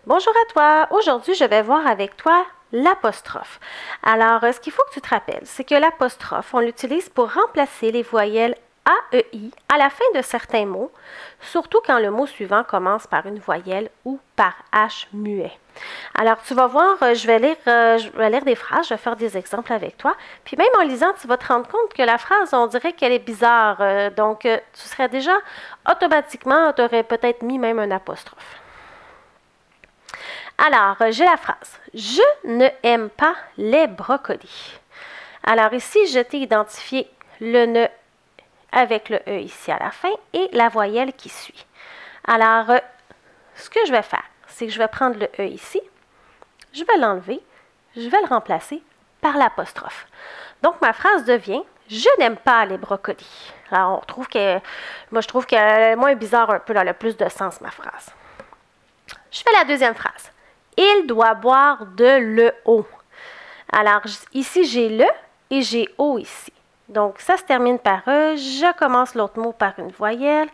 Bonjour à toi! Aujourd'hui, je vais voir avec toi l'apostrophe. Alors, ce qu'il faut que tu te rappelles, c'est que l'apostrophe, on l'utilise pour remplacer les voyelles A, E, I à la fin de certains mots, surtout quand le mot suivant commence par une voyelle ou par H muet. Alors, tu vas voir, je vais lire des phrases, je vais faire des exemples avec toi. Puis même en lisant, tu vas te rendre compte que la phrase, on dirait qu'elle est bizarre. Donc, tu serais déjà automatiquement, tu aurais peut-être mis même un apostrophe. Alors, j'ai la phrase. Je ne aime pas les brocolis. Alors ici, je t'ai identifié le ne avec le E ici à la fin et la voyelle qui suit. Alors, ce que je vais faire, c'est que je vais prendre le E ici, je vais l'enlever, je vais le remplacer par l'apostrophe. Donc, ma phrase devient « Je n'aime pas les brocolis ». Alors, on trouve que, moi, je trouve qu'elle est moins bizarre un peu, elle a plus de sens, ma phrase. Je fais la deuxième phrase. Il doit boire de l'eau. Alors, ici, j'ai le et j'ai O ici. Donc, ça se termine par E. Je commence l'autre mot par une voyelle.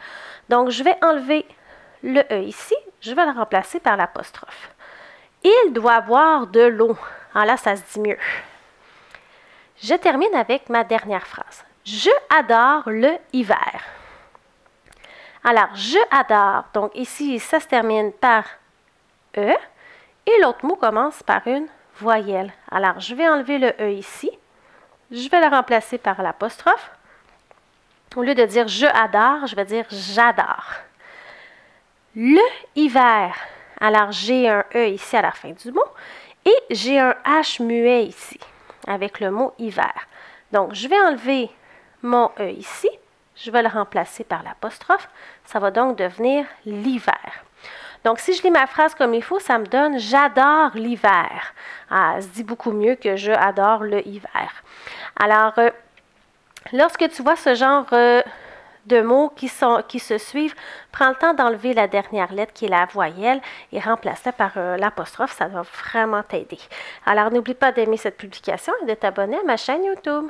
Donc, je vais enlever le E ici. Je vais le remplacer par l'apostrophe. Il doit boire de l'eau. Alors là, ça se dit mieux. Je termine avec ma dernière phrase. Je adore le hiver. Alors, je adore. Donc, ici, ça se termine par E. Et l'autre mot commence par une voyelle. Alors, je vais enlever le E ici. Je vais le remplacer par l'apostrophe. Au lieu de dire « je adore », je vais dire « j'adore ». Le hiver. Alors, j'ai un E ici à la fin du mot. Et j'ai un H muet ici, avec le mot « hiver ». Donc, je vais enlever mon E ici. Je vais le remplacer par l'apostrophe. Ça va donc devenir « l'hiver ». Donc, si je lis ma phrase comme il faut, ça me donne « j'adore l'hiver ». Ah, ça se dit beaucoup mieux que « je adore le hiver ». Alors, lorsque tu vois ce genre de mots qui se suivent, prends le temps d'enlever la dernière lettre qui est la voyelle et remplace-la par l'apostrophe. Ça va vraiment t'aider. Alors, n'oublie pas d'aimer cette publication et de t'abonner à ma chaîne YouTube.